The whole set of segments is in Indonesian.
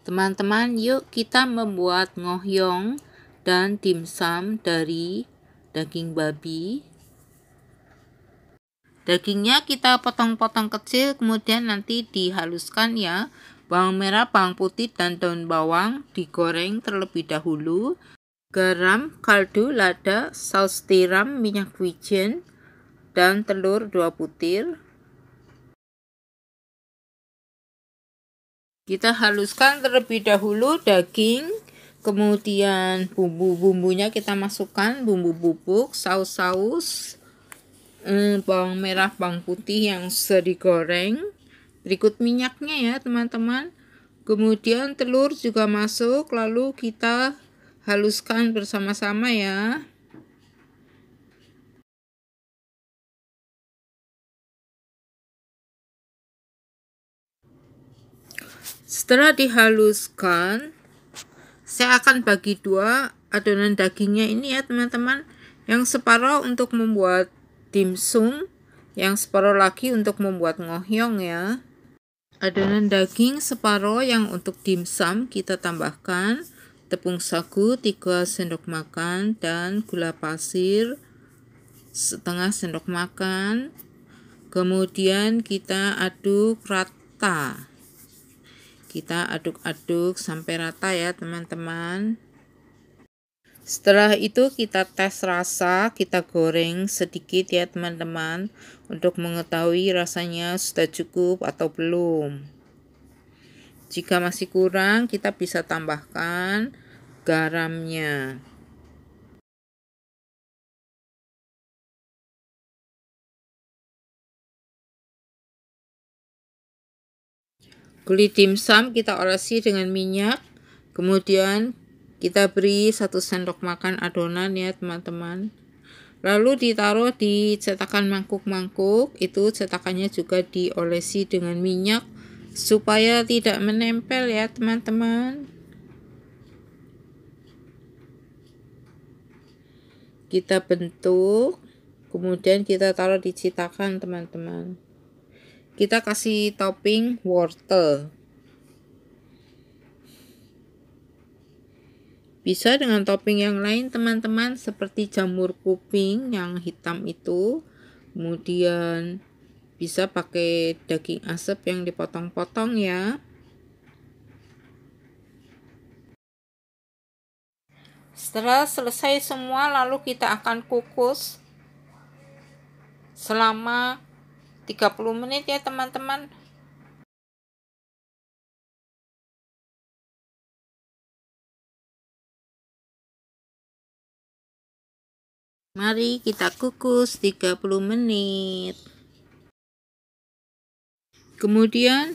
Teman-teman, yuk kita membuat ngohyong dan dimsum dari daging babi. Dagingnya kita potong-potong kecil, kemudian nanti dihaluskan ya. Bawang merah, bawang putih, dan daun bawang digoreng terlebih dahulu. Garam, kaldu, lada, saus tiram, minyak wijen, dan telur 2 butir. Kita haluskan terlebih dahulu daging, kemudian bumbu-bumbunya kita masukkan, bumbu bubuk, saus-saus, bawang merah, bawang putih yang sudah digoreng. Berikut minyaknya ya teman-teman. Kemudian telur juga masuk, lalu kita haluskan bersama-sama ya. Setelah dihaluskan, saya akan bagi dua adonan dagingnya ini ya teman-teman. Yang separuh untuk membuat dimsum, yang separuh lagi untuk membuat ngohyong ya. Adonan daging separuh yang untuk dimsum kita tambahkan tepung sagu 3 sendok makan dan gula pasir setengah sendok makan. Kemudian kita aduk rata. Kita aduk-aduk sampai rata ya teman-teman. Setelah itu kita tes rasa, kita goreng sedikit ya teman-teman untuk mengetahui rasanya sudah cukup atau belum. Jika masih kurang, kita bisa tambahkan garamnya. Kulit dimsum kita olesi dengan minyak, kemudian kita beri 1 sendok makan adonan ya teman-teman. Lalu ditaruh di cetakan mangkuk-mangkuk, itu cetakannya juga diolesi dengan minyak supaya tidak menempel ya teman-teman. Kita bentuk, kemudian kita taruh di cetakan teman-teman. Kita kasih topping wortel. Bisa dengan topping yang lain teman-teman, seperti jamur kuping yang hitam itu. Kemudian bisa pakai daging asap yang dipotong-potong ya. Setelah selesai semua, lalu kita akan kukus selama 30 menit ya teman-teman. Mari kita kukus 30 menit. Kemudian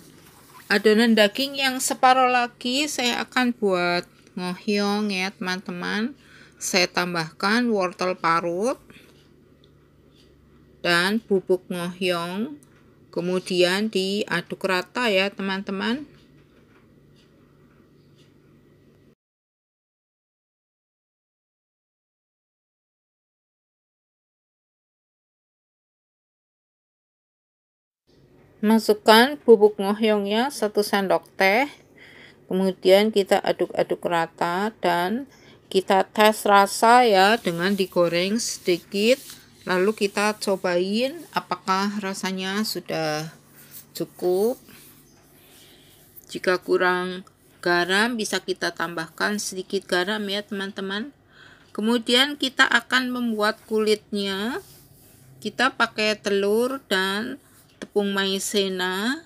adonan daging yang separuh lagi saya akan buat ngohyong ya teman-teman. Saya tambahkan wortel parut dan bubuk ngohyong. Kemudian diaduk rata ya teman-teman. Masukkan bubuk ngohyongnya 1 sendok teh. Kemudian kita aduk-aduk rata dan kita tes rasa ya dengan digoreng sedikit. Lalu kita cobain apakah rasanya sudah cukup. Jika kurang garam bisa kita tambahkan sedikit garam ya teman-teman. Kemudian kita akan membuat kulitnya. Kita pakai telur dan tepung maizena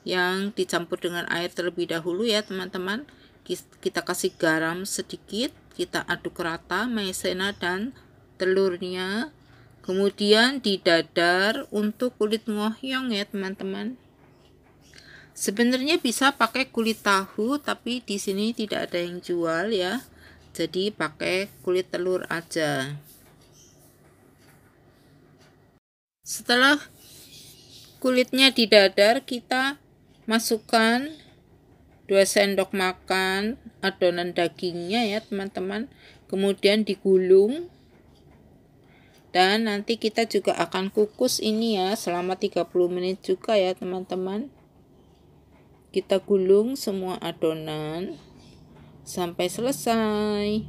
yang dicampur dengan air terlebih dahulu ya teman-teman. Kita kasih garam sedikit, kita aduk rata maizena dan telurnya. Kemudian didadar untuk kulit ngohyong ya teman-teman. Sebenarnya bisa pakai kulit tahu, tapi di sini tidak ada yang jual ya. Jadi pakai kulit telur aja. Setelah kulitnya didadar, kita masukkan 2 sendok makan adonan dagingnya ya teman-teman. Kemudian digulung. Dan nanti kita juga akan kukus ini ya selama 30 menit juga ya teman-teman. kita gulung semua adonan sampai selesai.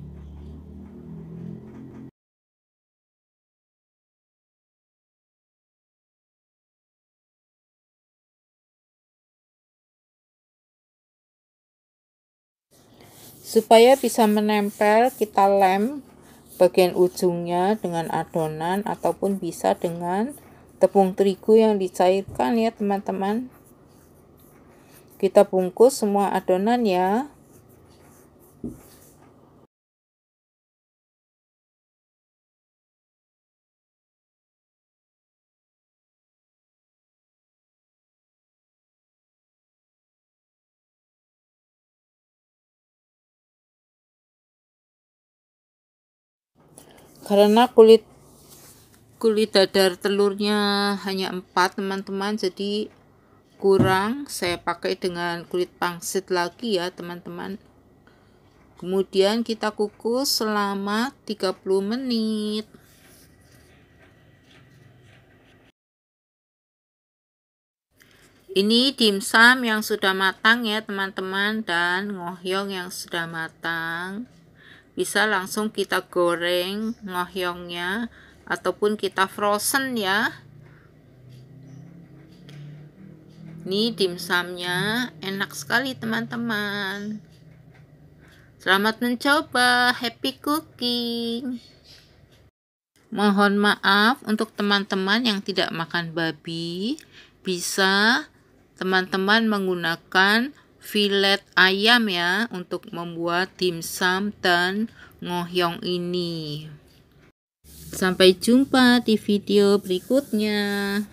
Supaya bisa menempel, kita lem bagian ujungnya dengan adonan ataupun bisa dengan tepung terigu yang dicairkan ya teman-teman. Kita bungkus semua adonan ya. Karena kulit dadar telurnya hanya 4 teman-teman, jadi kurang, saya pakai dengan kulit pangsit lagi ya teman-teman. Kemudian kita kukus selama 30 menit. Ini dimsum yang sudah matang ya teman-teman, dan ngohyong yang sudah matang. Bisa langsung kita goreng ngohyongnya ataupun kita frozen ya. Ini dimsumnya enak sekali teman-teman. Selamat mencoba, happy cooking. Mohon maaf untuk teman-teman yang tidak makan babi, bisa teman-teman menggunakan filet ayam ya untuk membuat dimsum dan ngohyong ini. Sampai jumpa di video berikutnya.